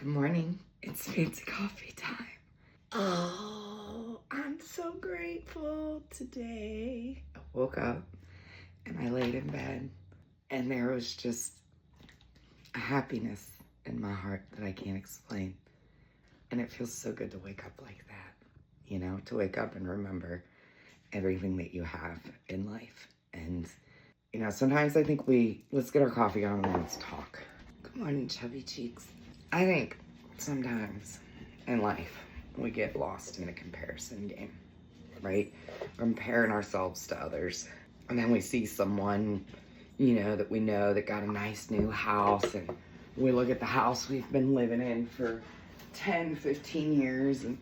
Good morning. It's fancy coffee time. Oh, I'm so grateful today. I woke up and I laid in bed and there was just a happiness in my heart that I can't explain. And it feels so good to wake up like that, to wake up and remember everything that you have in life. And, sometimes I think let's get our coffee on and let's talk. Good morning, chubby cheeks. I think sometimes in life we get lost in a comparison game, right? Comparing ourselves to others. And then we see someone, that we know that got a nice new house, and we look at the house we've been living in for 10, 15 years, and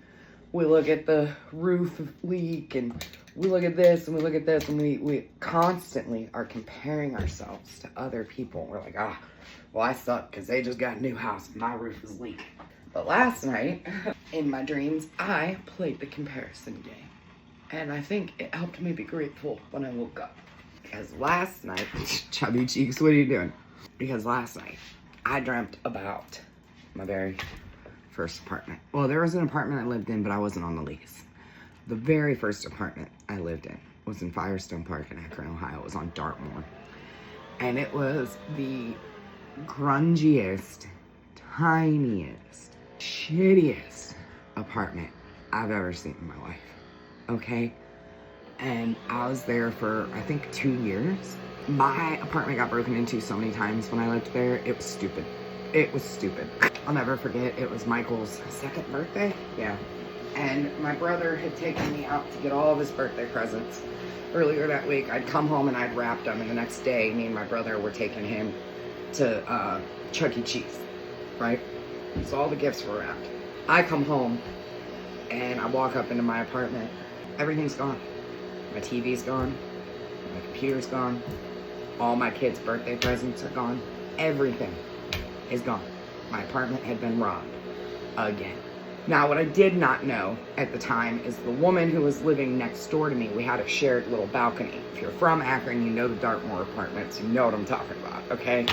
we look at the roof leak, and we look at this, and we look at this, and we constantly are comparing ourselves to other people. We're like, well, I suck because they just got a new house and my roof is leaking. But last night, in my dreams, I played the comparison game. And I think it helped me be grateful when I woke up. Because last night, chubby cheeks, what are you doing? Because last night, I dreamt about my very first apartment. Well, there was an apartment I lived in, but I wasn't on the lease. The very first apartment I lived in was in Firestone Park in Akron, Ohio. It was on Dartmoor. And it was the grungiest, tiniest, shittiest apartment I've ever seen in my life. Okay? And I was there for, I think, 2 years. My apartment got broken into so many times when I lived there. It was stupid. It was stupid. I'll never forget, it was Michael's second birthday. Yeah. And my brother had taken me out to get all of his birthday presents. Earlier that week, I'd come home and I'd wrapped them. And the next day, me and my brother were taking him to Chuck E. Cheese, right? So all the gifts were wrapped. I come home and I walk up into my apartment. Everything's gone. My TV's gone. My computer's gone. All my kids' birthday presents are gone. Everything is gone. My apartment had been robbed again. Now, what I did not know at the time is the woman who was living next door to me, we had a shared little balcony. If you're from Akron, you know the Dartmoor apartments. You know what I'm talking about, okay?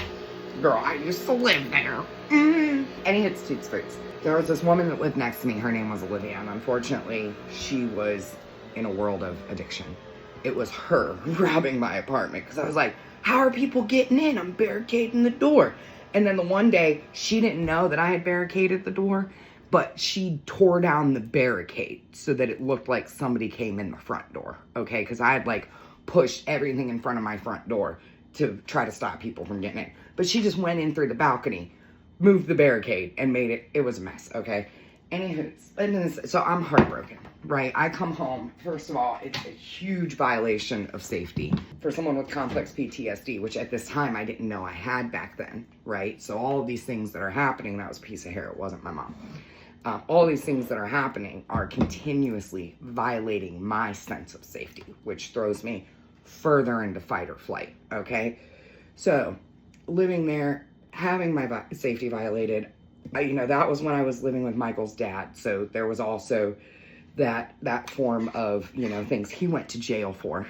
Girl, I used to live there. Any hits, toots, fruits. There was this woman that lived next to me. Her name was Olivia, and unfortunately, she was in a world of addiction. It was her robbing my apartment, because I was like, how are people getting in? I'm barricading the door. And then the one day, she didn't know that I had barricaded the door, but she tore down the barricade so that it looked like somebody came in the front door, okay? Because I had, pushed everything in front of my front door to try to stop people from getting in. But she just went in through the balcony, moved the barricade, and it was a mess, okay? Anywho, so I'm heartbroken, right? I come home, first of all, it's a huge violation of safety for someone with complex PTSD, which at this time I didn't know I had back then, right? So all of these things that are happening, that was a piece of hair, it wasn't my mom. All these things that are happening are continuously violating my sense of safety, which throws me further into fight or flight, okay? So, living there, having my safety violated, that was when I was living with Michael's dad, so there was also that form of, things he went to jail for,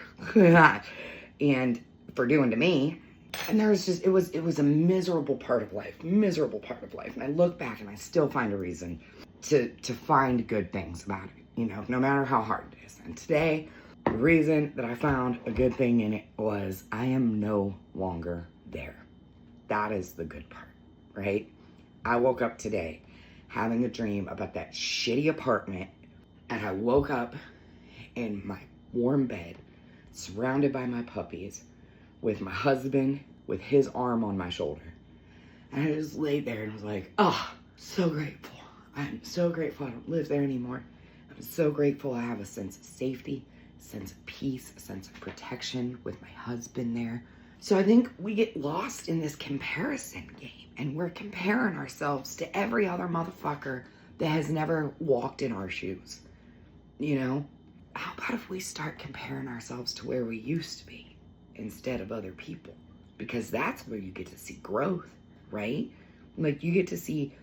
and for doing to me. And there was just, it was a miserable part of life, and I look back and I still find a reason to find good things about it, no matter how hard it is. And today, the reason that I found a good thing in it was I am no longer there. That is the good part, right? I woke up today having a dream about that shitty apartment, and I woke up in my warm bed, surrounded by my puppies, with my husband, with his arm on my shoulder. And I just laid there and was like, so grateful. I'm so grateful I don't live there anymore. I'm so grateful I have a sense of safety, a sense of peace, a sense of protection with my husband there. So I think we get lost in this comparison game, and we're comparing ourselves to every other motherfucker that has never walked in our shoes. How about if we start comparing ourselves to where we used to be instead of other people? Because that's where you get to see growth, right? You get to see,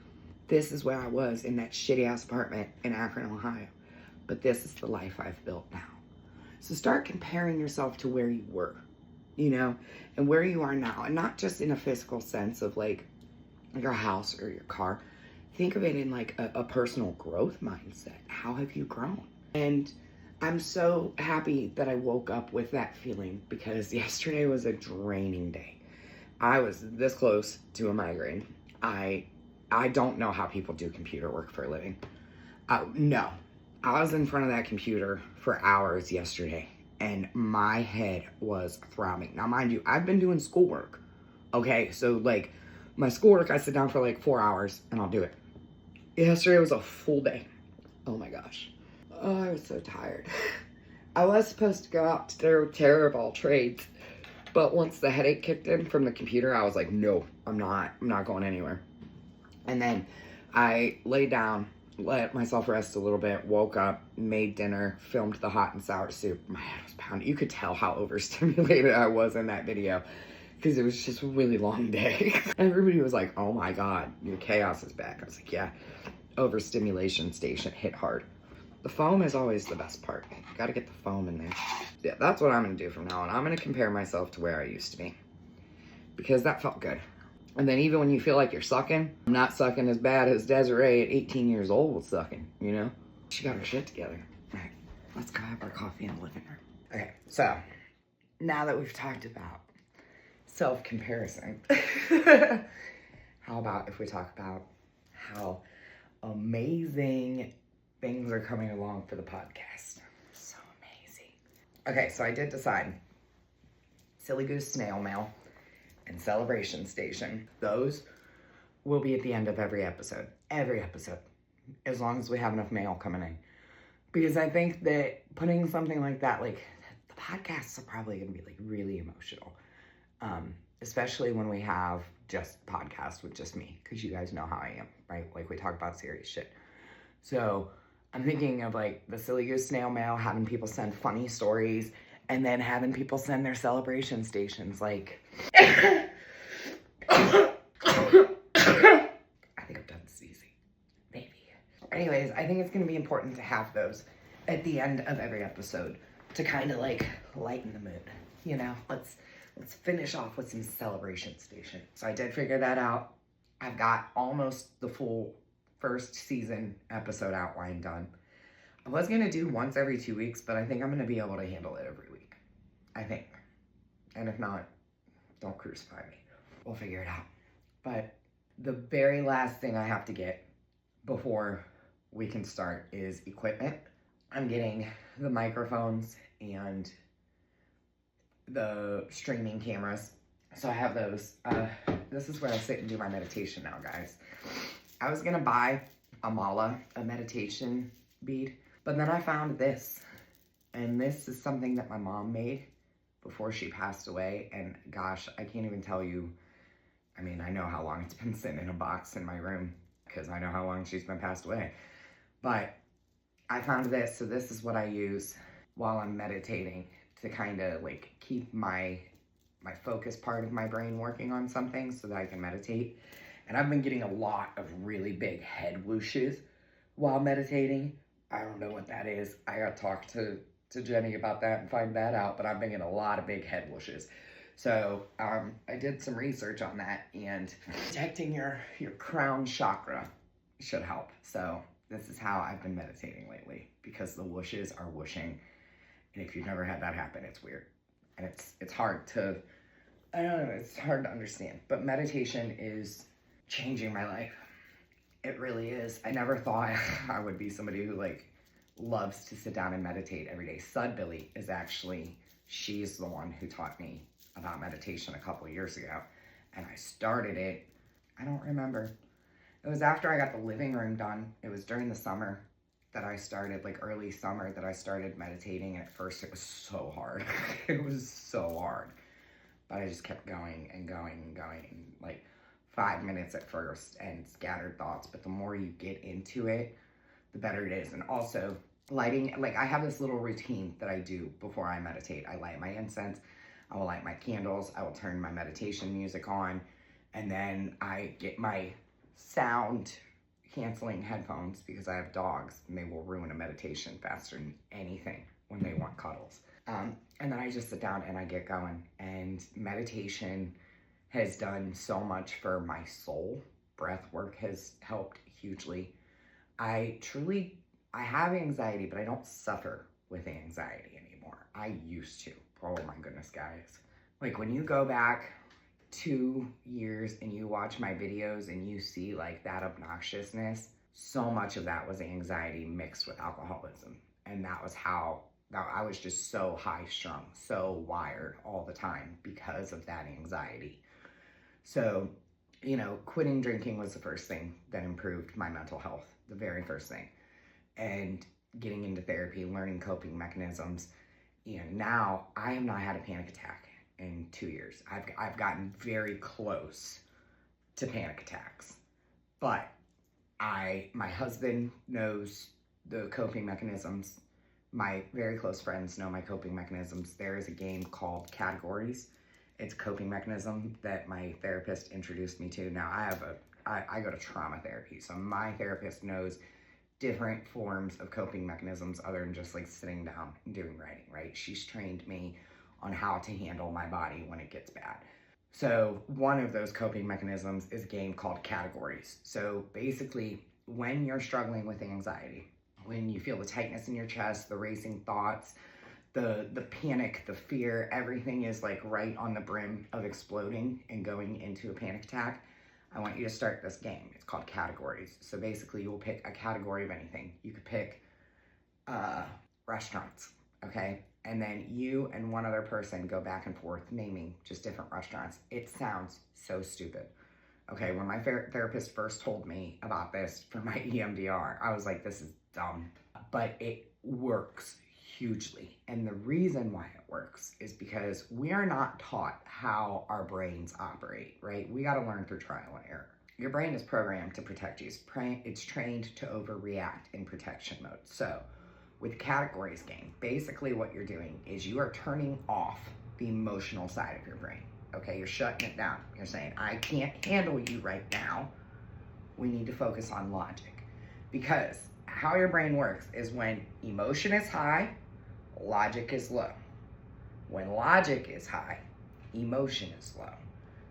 this is where I was in that shitty ass apartment in Akron, Ohio, but this is the life I've built now. So start comparing yourself to where you were, and where you are now, and not just in a physical sense of your house or your car. think of it in like a personal growth mindset. How have you grown? And I'm so happy that I woke up with that feeling, because yesterday was a draining day. I was this close to a migraine. I don't know how people do computer work for a living. No, I was in front of that computer for hours yesterday, and my head was throbbing. Now, mind you, I've been doing schoolwork. Okay, so like my schoolwork, I sit down for like 4 hours and I'll do it. Yesterday was a full day. Oh my gosh. Oh, I was so tired. I was supposed to go out to do Terror of All Trades, but once the headache kicked in from the computer, I was like, no, I'm not going anywhere. And then I laid down, let myself rest a little bit, woke up, made dinner, filmed the hot and sour soup. My head was pounding. You could tell how overstimulated I was in that video, because it was just a really long day. Everybody was like, oh my God, your chaos is back. I was like, yeah, overstimulation station hit hard. The foam is always the best part. You gotta get the foam in there. Yeah, that's what I'm gonna do from now on. I'm gonna compare myself to where I used to be, because that felt good. And then even when you feel like you're sucking, I'm not sucking as bad as Desiree at 18 years old was sucking, you know? She got her shit together. All right, let's go have our coffee in the living room. Okay, so now that we've talked about self-comparison, how about if we talk about how amazing things are coming along for the podcast? So amazing. Okay, so I did decide Silly Goose Snail Mail and Celebration Station. Those will be at the end of every episode. Every episode. As long as we have enough mail coming in. Because I think that putting something like that, like, the podcasts are probably going to be, like, really emotional. Especially when we have just podcasts with just me. Because you guys know how I am, right? Like, we talk about serious shit. So, I'm thinking of, like, the Silly Goose Snail Mail, having people send funny stories, and then having people send their celebration stations, like... I think I'm done sneezing. Maybe. Anyways, I think it's going to be important to have those at the end of every episode to kind of, like, lighten the mood. You know? Let's finish off with some celebration station. So I did figure that out. I've got almost the full first season episode outline done. I was going to do once every 2 weeks, but I think I'm going to be able to handle it every week. I think. And if not, don't crucify me. We'll figure it out. But the very last thing I have to get before we can start is equipment. I'm getting the microphones and the streaming cameras. So I have those. This is where I sit and do my meditation now, guys. I was going to buy a mala, a meditation bead. But then I found this, and this is something that my mom made before she passed away, and gosh, I can't even tell you, I mean, I know how long it's been sitting in a box in my room, because I know how long she's been passed away, but I found this, so this is what I use while I'm meditating to kind of, like, keep my focus part of my brain working on something so that I can meditate, and I've been getting a lot of really big head whooshes while meditating. I don't know what that is. I gotta talk to Jenny about that and find that out, but I've been getting a lot of big head whooshes. So I did some research on that, and protecting your crown chakra should help. So this is how I've been meditating lately, because the whooshes are whooshing, and if you've never had that happen, it's weird. And it's hard to, I don't know, it's hard to understand. But meditation is changing my life. It really is. I never thought I would be somebody who, like, loves to sit down and meditate every day. Sudbilly is actually, she's the one who taught me about meditation a couple years ago. And I started it, I don't remember. It was after I got the living room done. It was during the summer that I started, like early summer, that I started meditating. And at first it was so hard. It was so hard. But I just kept going and going and going. And, like, 5 minutes at first and scattered thoughts, but the more you get into it, the better it is. And also lighting, like, I have this little routine that I do before I meditate. I light my incense, I will light my candles, I will turn my meditation music on, and then I get my sound canceling headphones, because I have dogs and they will ruin a meditation faster than anything when they want cuddles. And then I just sit down and I get going. And meditation has done so much for my soul breath work has helped hugely. I have anxiety, but I don't suffer with anxiety anymore. I used to. Oh my goodness, guys. Like when you go back 2 years and you watch my videos and you see like that obnoxiousness, so much of that was anxiety mixed with alcoholism. And that was how I was just so high strung, so wired all the time because of that anxiety. So, quitting drinking was the first thing that improved my mental health, the very first thing. And getting into therapy, learning coping mechanisms. And now I have not had a panic attack in 2 years. I've gotten very close to panic attacks, but my husband knows the coping mechanisms. My very close friends know my coping mechanisms. There is a game called Categories. It's a coping mechanism that my therapist introduced me to. Now I go to trauma therapy, so my therapist knows different forms of coping mechanisms other than just like sitting down and doing writing, right? She's trained me on how to handle my body when it gets bad. So one of those coping mechanisms is a game called Categories. So basically, when you're struggling with anxiety, when you feel the tightness in your chest, the racing thoughts, the panic, the fear, everything is like right on the brim of exploding and going into a panic attack, I want you to start this game. It's called Categories. So basically you will pick a category of anything. You could pick restaurants, okay? And then you and one other person go back and forth naming just different restaurants. It sounds so stupid. Okay, when my therapist first told me about this for my EMDR, I was like, this is dumb. But it works hugely. And the reason why it works is because we are not taught how our brains operate, right? We got to learn through trial and error. Your brain is programmed to protect you. It's trained to overreact in protection mode. So with Categories game, basically what you're doing is you are turning off the emotional side of your brain. Okay, you're shutting it down. You're saying, I can't handle you right now. We need to focus on logic. Because how your brain works is when emotion is high, logic is low. When logic is high, emotion is low.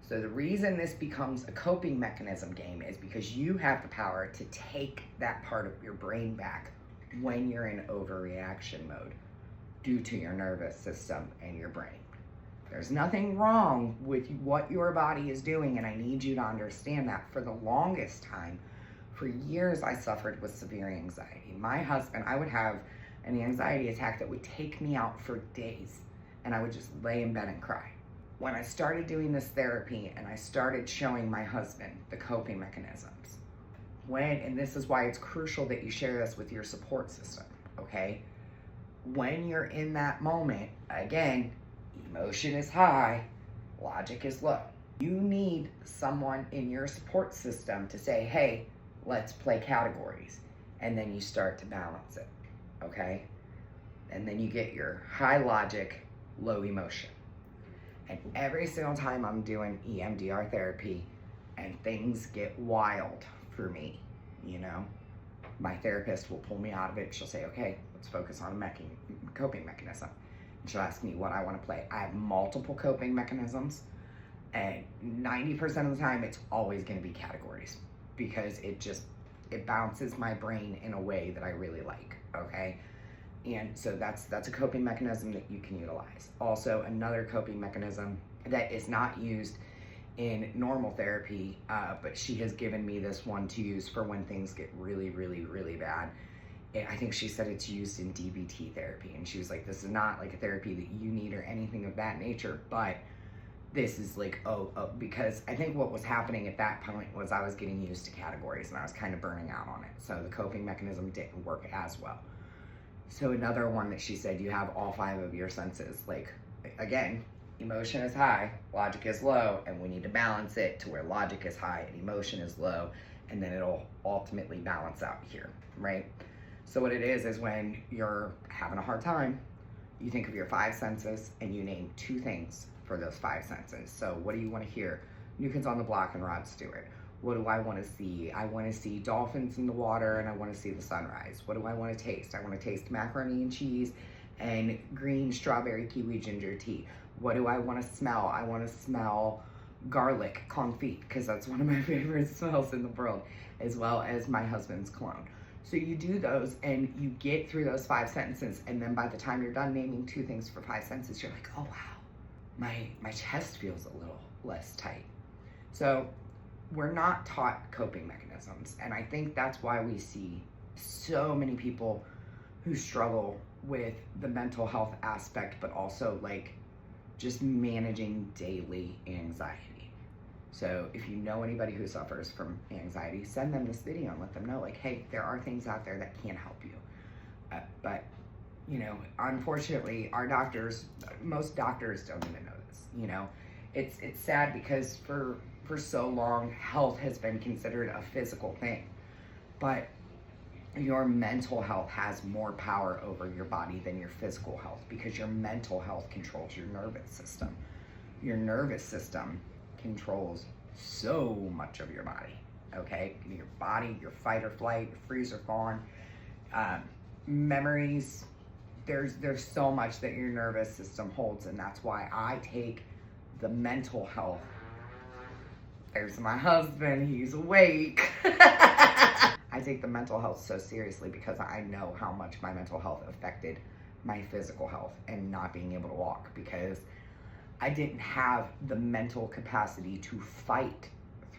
So the reason this becomes a coping mechanism game is because you have the power to take that part of your brain back when you're in overreaction mode due to your nervous system and your brain. There's nothing wrong with what your body is doing, and I need you to understand that. For the longest time, for years, I suffered with severe anxiety. My husband, I would have an anxiety attack that would take me out for days, and I would just lay in bed and cry. When I started doing this therapy and I started showing my husband the coping mechanisms, and this is why it's crucial that you share this with your support system, okay? When you're in that moment, again, emotion is high, logic is low. You need someone in your support system to say, hey, let's play Categories. And then you start to balance it, okay? And then you get your high logic, low emotion. And every single time I'm doing EMDR therapy and things get wild for me, my therapist will pull me out of it. She'll say, okay, let's focus on a coping mechanism. And she'll ask me what I want to play. I have multiple coping mechanisms, and 90% of the time it's always going to be Categories because it bounces my brain in a way that I really like, okay? And so that's a coping mechanism that you can utilize. Also, another coping mechanism that is not used in normal therapy, but she has given me this one to use for when things get really, really, really bad. I think she said it's used in DBT therapy, and she was like, this is not like a therapy that you need or anything of that nature, but this is like, because I think what was happening at that point was I was getting used to Categories and I was kind of burning out on it. So the coping mechanism didn't work as well. So another one that she said, you have all 5 of your senses. Like, again, emotion is high, logic is low, and we need to balance it to where logic is high and emotion is low, and then it'll ultimately balance out here, right? So what it is when you're having a hard time, you think of your 5 senses and you name 2 things for those 5 senses. So what do you want to hear? New Kids on the Block and Rod Stewart. What do I want to see? I want to see dolphins in the water and I want to see the sunrise. What do I want to taste? I want to taste macaroni and cheese and green strawberry kiwi ginger tea. What do I want to smell? I want to smell garlic confit, because that's one of my favorite smells in the world, as well as my husband's cologne. So you do those and you get through those 5 sentences, and then by the time you're done naming 2 things for 5 sentences, you're like, oh wow, my chest feels a little less tight. So we're not taught coping mechanisms, and I think that's why we see so many people who struggle with the mental health aspect, but also like just managing daily anxiety. So if you know anybody who suffers from anxiety, send them this video and let them know, like, hey, there are things out there that can help you. But you know, unfortunately, most doctors don't even know this. You know, it's sad because for so long, health has been considered a physical thing, but your mental health has more power over your body than your physical health, because your mental health controls your nervous system. Your nervous system controls so much of your body, okay? Your body, your fight or flight, your freeze or fawn, memories. There's so much that your nervous system holds, and that's why I take the mental health. There's my husband, he's awake. I take the mental health so seriously because I know how much my mental health affected my physical health and not being able to walk, because I didn't have the mental capacity to fight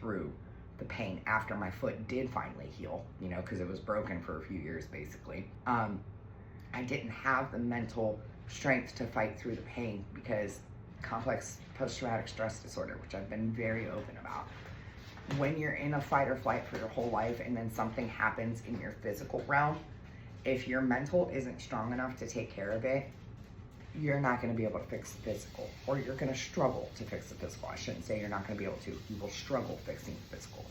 through the pain after my foot did finally heal, you know, because it was broken for a few years basically. I didn't have the mental strength to fight through the pain because complex post-traumatic stress disorder, which I've been very open about. When you're in a fight or flight for your whole life and then something happens in your physical realm, if your mental isn't strong enough to take care of it, you're not going to be able to fix the physical, or you're going to struggle to fix the physical. I shouldn't say you're not going to be able to. You will struggle fixing the physical,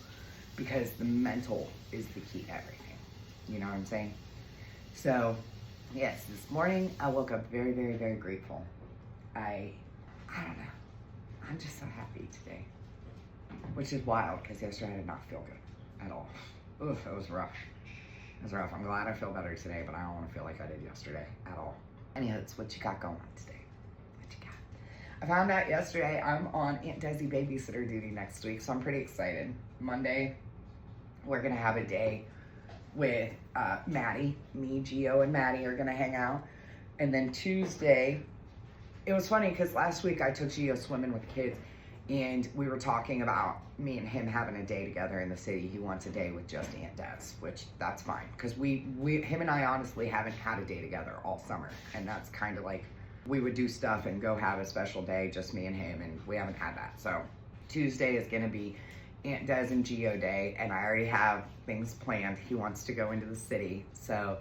because the mental is the key to everything. You know what I'm saying? So, yes, this morning I woke up very, very, very grateful. I don't know. I'm just so happy today, which is wild because yesterday I did not feel good at all. Oof, it was rough. It was rough. I'm glad I feel better today, but I don't want to feel like I did yesterday at all. Anyhow, that's what you got going on today. What you got? I found out yesterday I'm on Aunt Desi babysitter duty next week, so I'm pretty excited. Monday, we're going to have a day with Maddie. Me, Gio, and Maddie are going to hang out. And then Tuesday, it was funny because last week I took Gio swimming with the kids, and we were talking about me and him having a day together in the city. He wants a day with just Aunt Des, which that's fine, because him and I honestly haven't had a day together all summer, and that's kind of like, we would do stuff and go have a special day, just me and him, and we haven't had that. So Tuesday is gonna be Aunt Des and Gio day, and I already have things planned. He wants to go into the city, so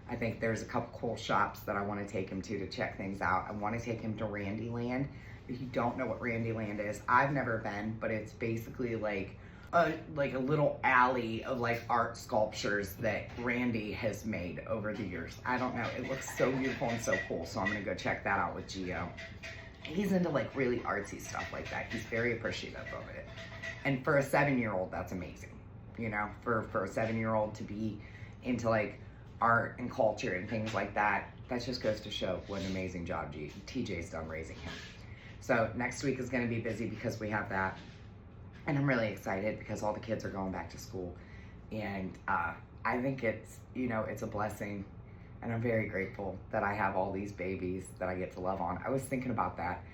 I think there's a couple cool shops that I want to take him to check things out. I want to take him to Randyland. If you don't know what Randyland is, I've never been, but it's basically like a little alley of like art sculptures that Randy has made over the years. I don't know, it looks so beautiful and so cool, so I'm gonna go check that out with Gio. He's into like really artsy stuff like that. He's very appreciative of it. And for a 7-year-old, that's amazing. You know, for a 7-year-old to be into like art and culture and things like that, that just goes to show what an amazing job TJ's done raising him. So next week is going to be busy because we have that, and I'm really excited because all the kids are going back to school, and I think it's, you know, it's a blessing, and I'm very grateful that I have all these babies that I get to love on. I was thinking about that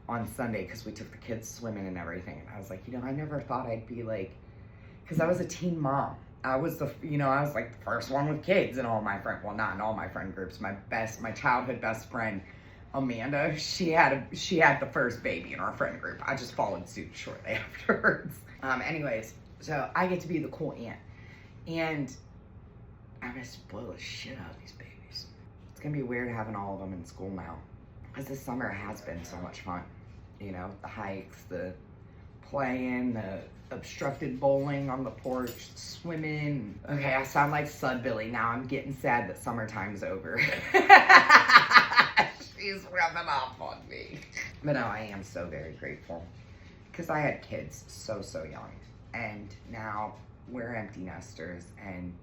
on Sunday because we took the kids swimming and everything, and I was like, you know, I never thought I'd be like, because I was a teen mom. I was like the first one with kids in all my friend, well, not in all my friend groups. My childhood best friend, Amanda, she had the first baby in our friend group. I just followed suit shortly afterwards. Anyways, so I get to be the cool aunt, and I'm gonna spoil the shit out of these babies. It's gonna be weird having all of them in school now, because this summer has been so much fun. You know, the hikes, the playing, the obstructed bowling on the porch, swimming. Okay, I sound like Sud Billy. Now I'm getting sad that summertime's over. She's rubbing off on me. But no, I am so very grateful because I had kids so young, and now we're empty nesters, and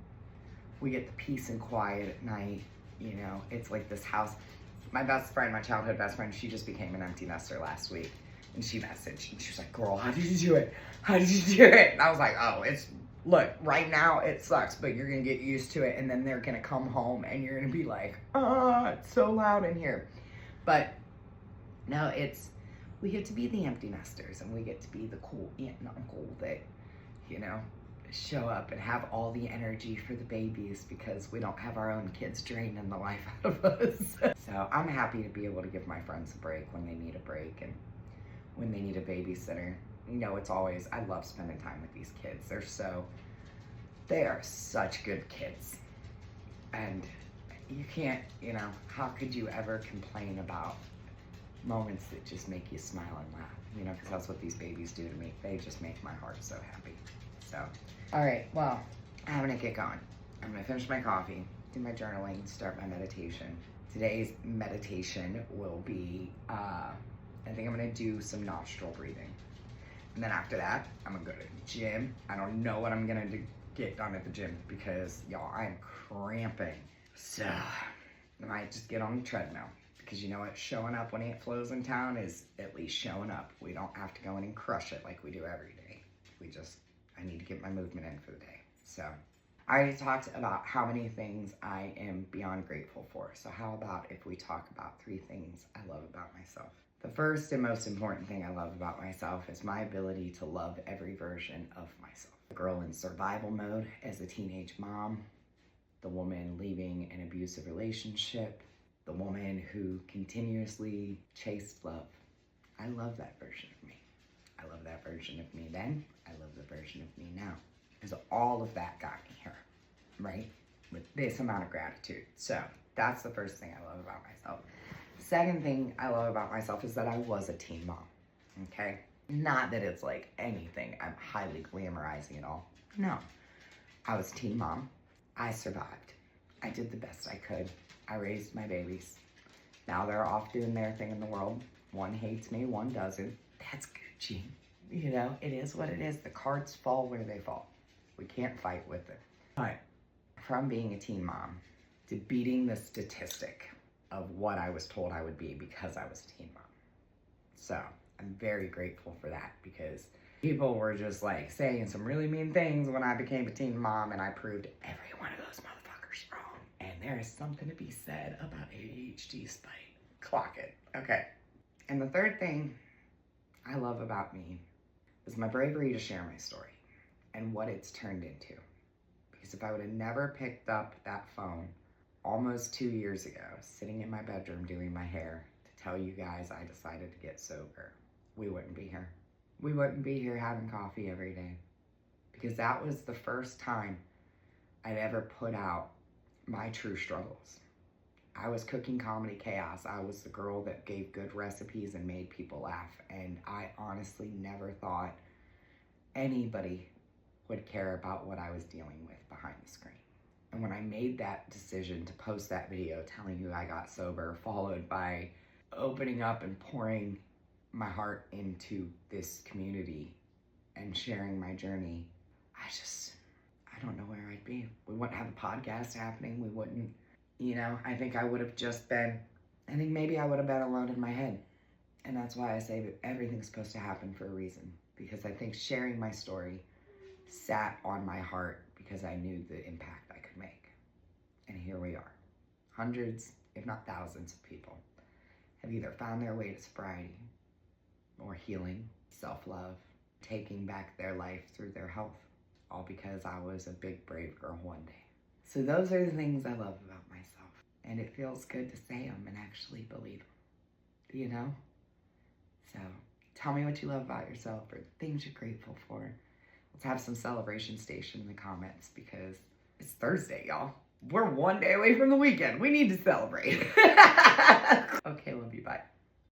we get the peace and quiet at night. You know, it's like this house. My best friend, my childhood best friend, she just became an empty nester last week. And she messaged and she was like, girl, how did you do it? How did you do it? And I was like, oh, look, right now it sucks, but you're going to get used to it. And then they're going to come home and you're going to be like, it's so loud in here. But no, we get to be the empty nesters, and we get to be the cool aunt and uncle that, show up and have all the energy for the babies because we don't have our own kids draining the life out of us. So I'm happy to be able to give my friends a break when they need a break and when they need a babysitter. I love spending time with these kids. They are such good kids. And you can't, how could you ever complain about moments that just make you smile and laugh, because that's what these babies do to me. They just make my heart so happy. So, all right, well, I'm gonna get going. I'm gonna finish my coffee, do my journaling, start my meditation. Today's meditation will be, I think I'm gonna do some nostril breathing. And then after that, I'm gonna go to the gym. I don't know what I'm gonna get done at the gym because, y'all, I'm cramping. So, I might just get on the treadmill. Because you know what, showing up when Aunt Flo's in town is at least showing up. We don't have to go in and crush it like we do every day. I need to get my movement in for the day. So, I already talked about how many things I am beyond grateful for. So how about if we talk about 3 things I love about myself? The first and most important thing I love about myself is my ability to love every version of myself. The girl in survival mode as a teenage mom, the woman leaving an abusive relationship, the woman who continuously chased love. I love that version of me. I love that version of me then. I love the version of me now. Because all of that got me here, right? With this amount of gratitude. So that's the first thing I love about myself. The second thing I love about myself is that I was a teen mom, okay? Not that it's like anything I'm highly glamorizing at all. No. I was a teen mom. I survived. I did the best I could. I raised my babies. Now they're off doing their thing in the world. One hates me, one doesn't. That's Gucci. It is what it is. The cards fall where they fall. We can't fight with it. But from being a teen mom to beating the statistic of what I was told I would be because I was a teen mom. So I'm very grateful for that because people were just like saying some really mean things when I became a teen mom, and I proved every one of those motherfuckers wrong. And there is something to be said about ADHD spite. Clock it. Okay. And the third thing I love about me is my bravery to share my story and what it's turned into. Because if I would have never picked up that phone almost 2 years ago, sitting in my bedroom doing my hair to tell you guys I decided to get sober, we wouldn't be here. We wouldn't be here having coffee every day. Because that was the first time I'd ever put out my true struggles. I was cooking comedy chaos. I was the girl that gave good recipes and made people laugh. And I honestly never thought anybody would care about what I was dealing with behind the screen. And when I made that decision to post that video telling you I got sober, followed by opening up and pouring my heart into this community and sharing my journey, I don't know where I'd be. We wouldn't have a podcast happening. We wouldn't, I think I would have just been, maybe I would have been alone in my head. And that's why I say that everything's supposed to happen for a reason. Because I think sharing my story sat on my heart because I knew the impact I could make. And here we are. Hundreds, if not thousands of people have either found their way to sobriety or healing, self-love, taking back their life through their health, all because I was a big, brave girl one day. So those are the things I love about myself. And it feels good to say them and actually believe them, So tell me what you love about yourself or things you're grateful for. Let's have some celebration station in the comments because it's Thursday, y'all. We're one day away from the weekend. We need to celebrate. Okay, love you, bye.